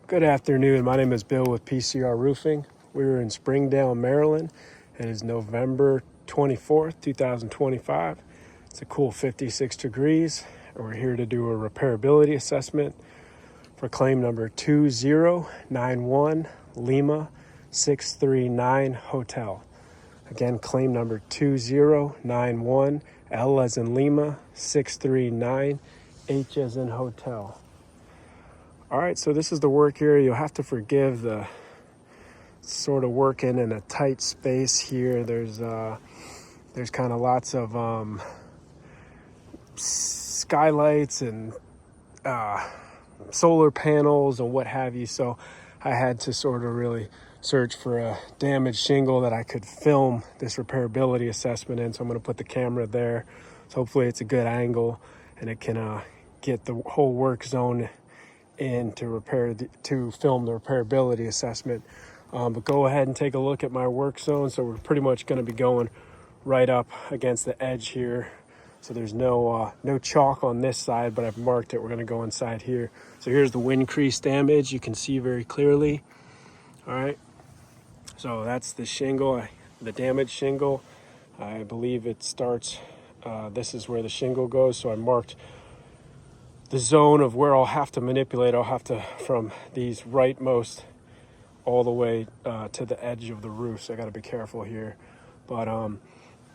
Good afternoon. My name is Bill with PCR Roofing. We're in Springdale, Maryland. It is November 24th, 2025. It's a cool 56 degrees. And we're here to do a repairability assessment for claim number 2091 Lima 639 Hotel. Again, claim number 2091 L as in Lima 639 H as in Hotel. All right, so this is the work area. You'll have to forgive the sort of working in a tight space here. There's kind of lots of skylights and solar panels and what have you. So I had to sort of really search for a damaged shingle that I could film this repairability assessment in. So I'm going to put the camera there. So hopefully it's a good angle and it can get the whole work zone in to film the repairability assessment. But go ahead and take a look at my work zone. So we're pretty much going to be going right up against the edge here. So there's no chalk on this side, but I've marked it. We're going to go inside here. So here's the wind crease damage. You can see very clearly. All right. So that's the shingle, the damaged shingle. I believe it starts, this is where the shingle goes. So I marked the zone of where I'll have to manipulate. I'll have to, from these rightmost all the way to the edge of the roof. So I got to be careful here. But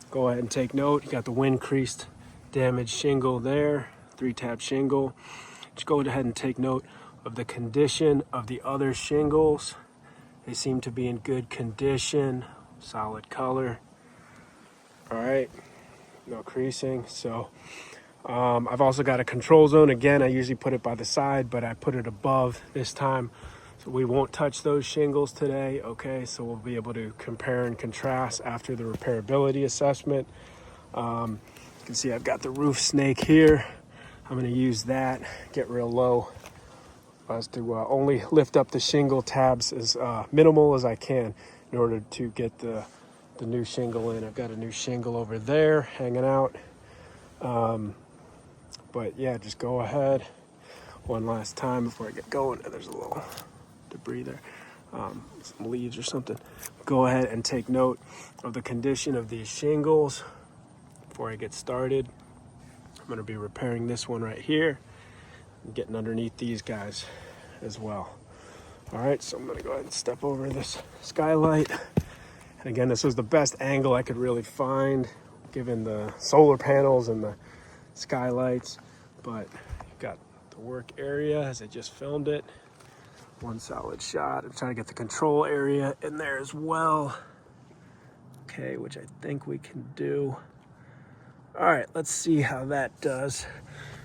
go ahead and take note. You got the wind creased damaged shingle there, 3-tab shingle. Just go ahead and take note of the condition of the other shingles. They seem to be in good condition, solid color. All right, no creasing. So I've also got a control zone. Again, I usually put it by the side, but I put it above this time. So we won't touch those shingles today, okay? So we'll be able to compare and contrast after the repairability assessment. You can see I've got the roof snake here. I'm gonna use that, get real low as to only lift up the shingle tabs as minimal as I can in order to get the new shingle in. I've got a new shingle over there hanging out. But yeah, just go ahead one last time before I get going. There's a little debris there, some leaves or something. Go ahead and take note of the condition of these shingles before I get started. I'm going to be repairing this one right here and getting underneath these guys as well. All right, so I'm going to go ahead and step over this skylight. And again, this was the best angle I could really find given the solar panels and the skylights, but got the work area as I just filmed it. One solid shot. I'm trying to get the control area in there as well. Okay, which I think we can do. All right, let's see how that does.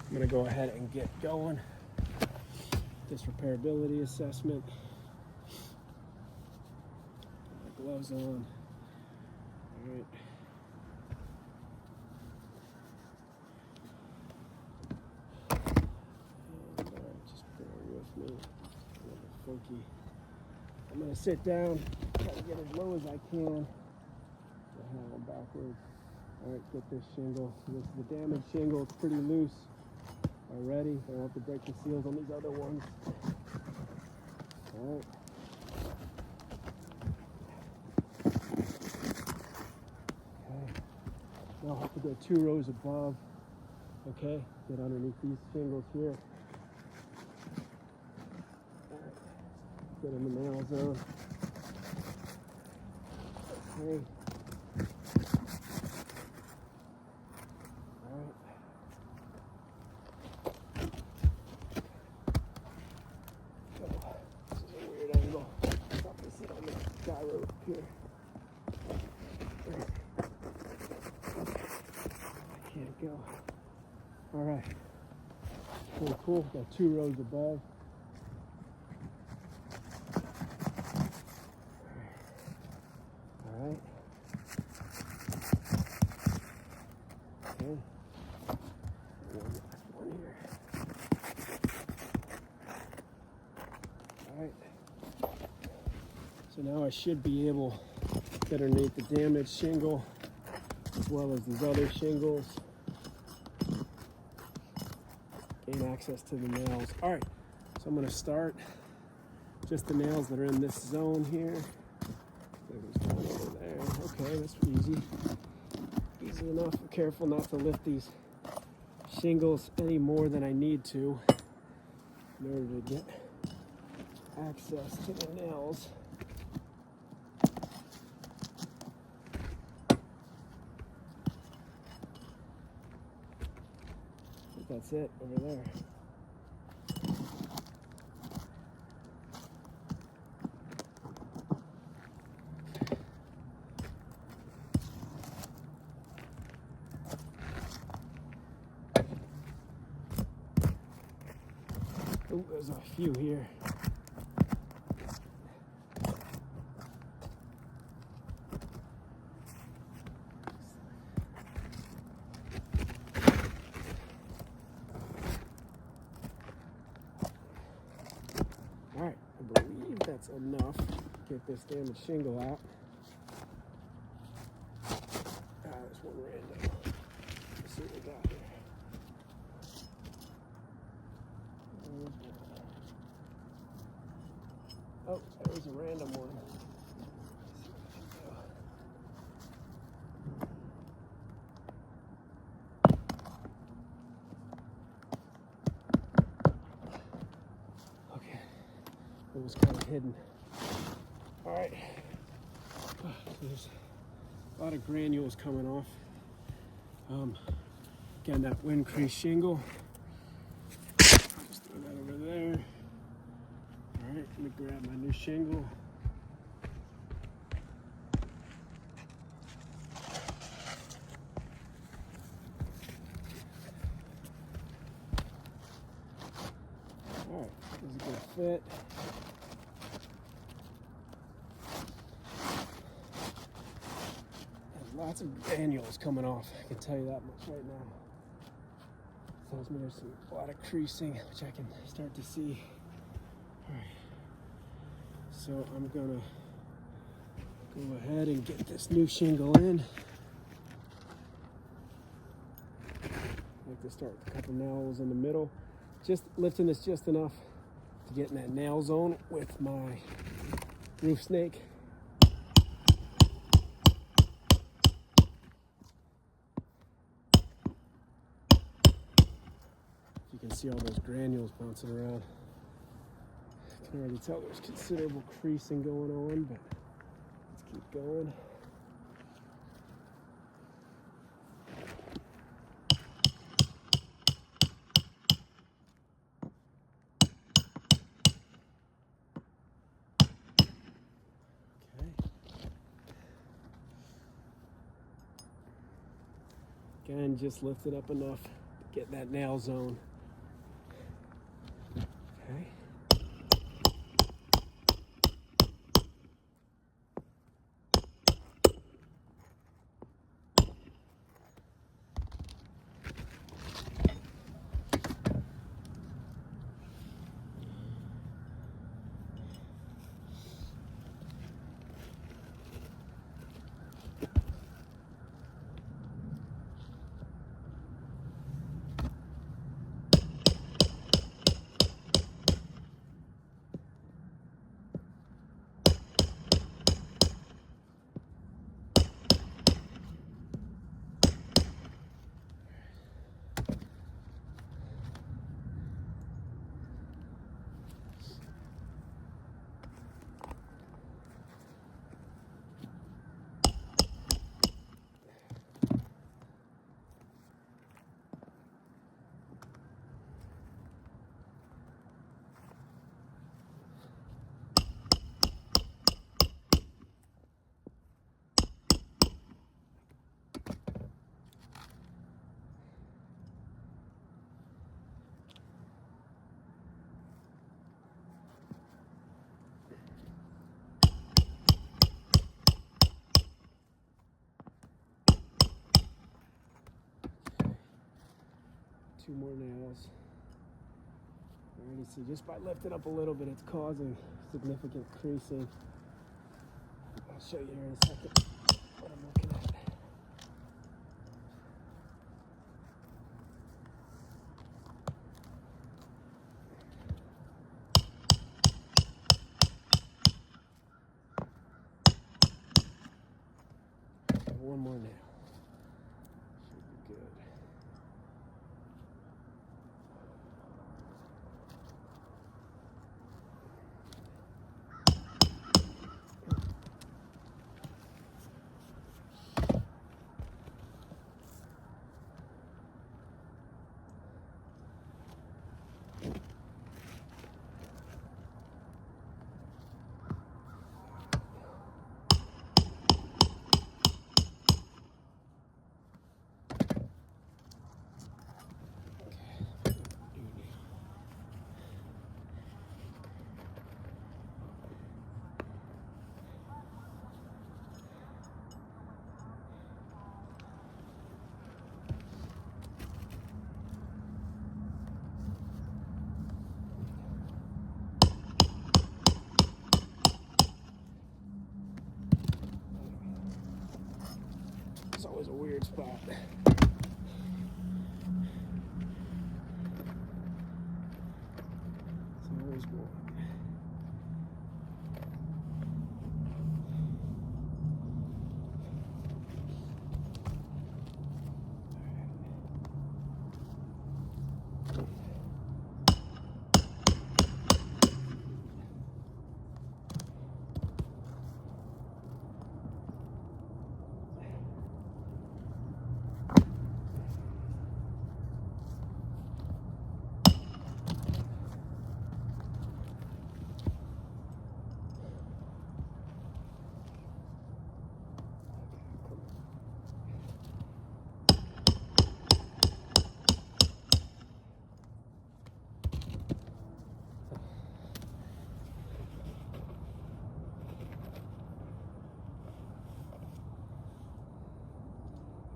I'm gonna go ahead and get going. This repairability assessment. Put my gloves on. All right. Just bear with me. A little funky. I'm gonna sit down, try to get as low as I can. I'm backwards. All right, get this shingle. This is the damaged shingle. It's pretty loose already. I don't have to break the seals on these other ones. All right. Okay. Now I'll have to go 2 rows above. Okay, get underneath these shingles here. All right. Get in the nail zone. Okay. Gyro here. I can't go. All right. Cool. Got 2 rows above. All right. Okay. One last one here. All right. So now I should be able to get underneath the damaged shingle as well as these other shingles. Gain access to the nails. All right, so I'm gonna start just the nails that are in this zone here. There's one over there. Okay, that's easy. Easy enough. Be careful not to lift these shingles any more than I need to in order to get access to the nails. I think that's it over there. Oh, there's a few here. All right, I believe that's enough to get this damaged shingle out. There's one random. Let's see what we got here. Oh, there's a random one. Okay, it was kind of hidden. All right, so there's a lot of granules coming off. Again, that wind crease shingle. Just throw that over there. All right, let me grab my new shingle. All right, this is a good fit. There's lots of granules coming off, I can tell you that much right now. Tells me there's a lot of creasing, which I can start to see. All right, so I'm gonna go ahead and get this new shingle in. I like to start with a couple nails in the middle. Just lifting this just enough to get in that nail zone with my roof snake. You can see all those granules bouncing around. I can already tell there's considerable creasing going on, but let's keep going. Again, just lift it up enough to get that nail zone. Okay. Two more nails. Already see just by lifting up a little bit, it's causing significant creasing. I'll show you here in a second what I'm looking at. one more nail. Should be good. It's always a weird spot. It's always one.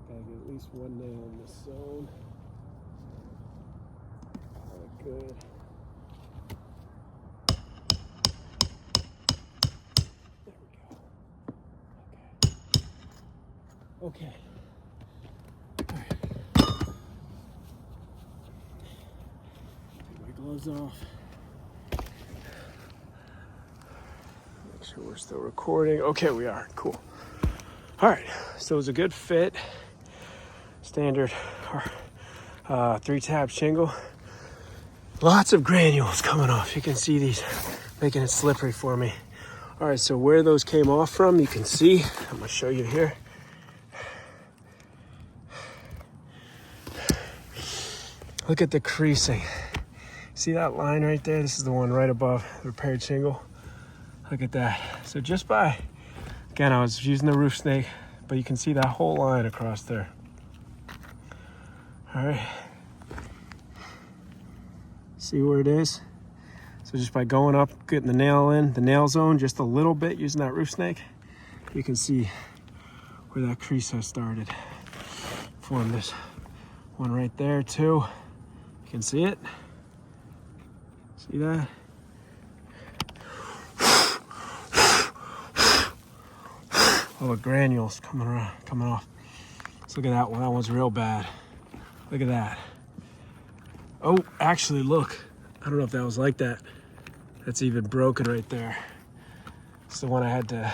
Gotta get at least one nail in this zone. All good. There we go. Okay. All right. Take my gloves off. Make sure we're still recording. Okay, we are. Cool. All right. So it was a good fit. Standard 3-tab shingle. Lots of granules coming off. You can see these making it slippery for me. All right, so where those came off from, you can see. I'm gonna show you here. Look at the creasing. See that line right there? This is the one right above the repaired shingle. Look at that. So just by, again, I was using the roof snake, but you can see that whole line across there. All right, see where it is? So just by going up, getting the nail in, the nail zone, just a little bit using that roof snake, you can see where that crease has started. Formed this one right there too. You can see it. See that? All the granules coming off. Let's look at that one. That one's real bad. Look at that. Oh, actually, look. I don't know if that was like that. That's even broken right there. It's the one I had to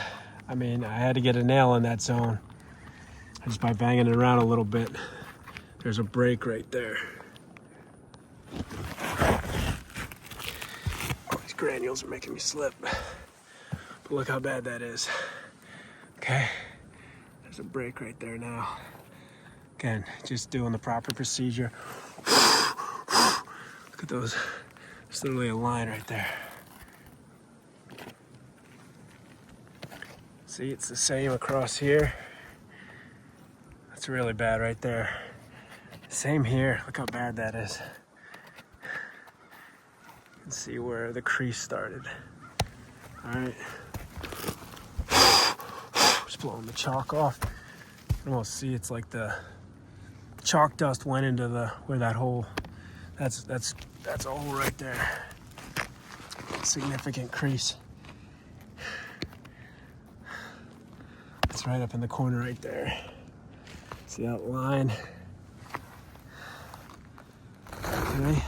get a nail in that zone. Just by banging it around a little bit. There's a break right there. Oh, these granules are making me slip. But look how bad that is. Okay, there's a break right there now. Again, just doing the proper procedure. Look at those. There's literally a line right there. See, it's the same across here. That's really bad right there. Same here. Look how bad that is. You can see where the crease started. All right. Just blowing the chalk off. You can almost see it's like the chalk dust went into where that hole. That's a hole right there. Significant crease. It's right up in the corner right there. See that line? Okay.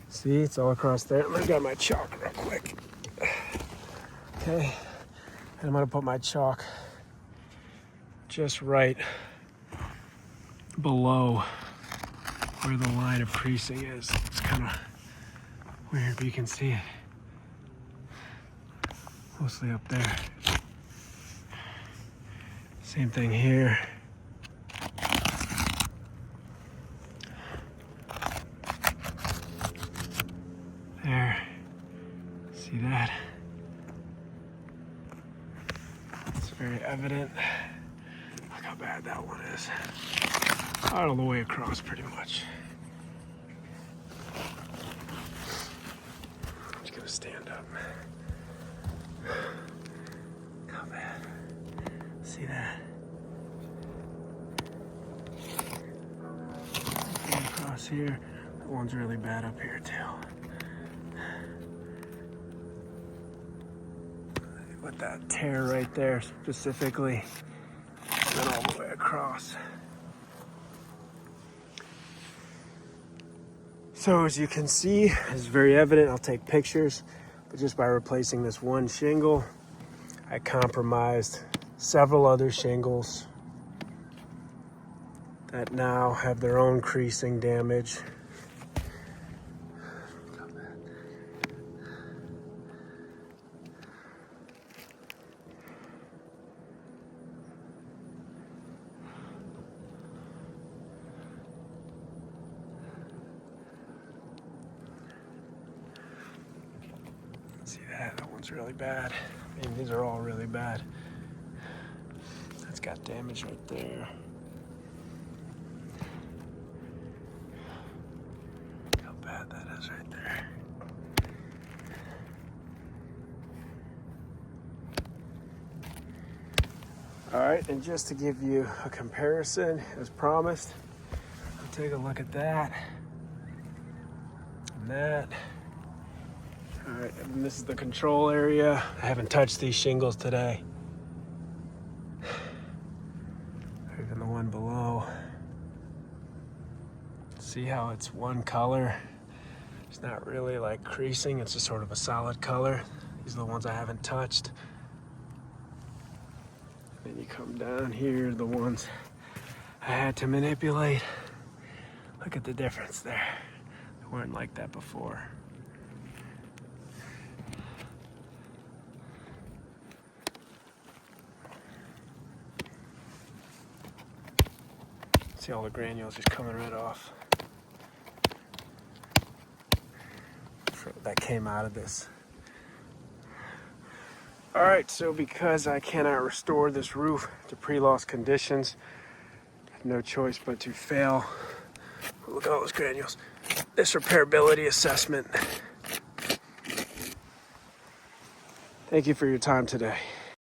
See, it's all across there. I'm gonna grab my chalk real quick. Okay. And I'm gonna put my chalk just right below where the line of creasing is. It's kind of weird, but you can see it mostly up there. Same thing here. There, see that? It's very evident. Look how bad that one is. All the way across pretty much. I'm just gonna stand up. Look how bad. See that? Across here. That one's really bad up here too. With that tear right there specifically, and then all the way across. So as you can see, it's very evident. I'll take pictures, but just by replacing this one shingle, I compromised several other shingles that now have their own creasing damage. See that? That one's really bad. I mean, these are all really bad. That's got damage right there. How bad that is right there. All right, and just to give you a comparison, as promised, I'll take a look at that and that. All right, and this is the control area. I haven't touched these shingles today. Even the one below. See how it's one color? It's not really like creasing, it's just sort of a solid color. These are the ones I haven't touched. Then you come down here, the ones I had to manipulate. Look at the difference there. They weren't like that before. See all the granules just coming right off. That came out of this. All right, so because I cannot restore this roof to pre-loss conditions, I have no choice but to fail. Look at all those granules. This repairability assessment. Thank you for your time today.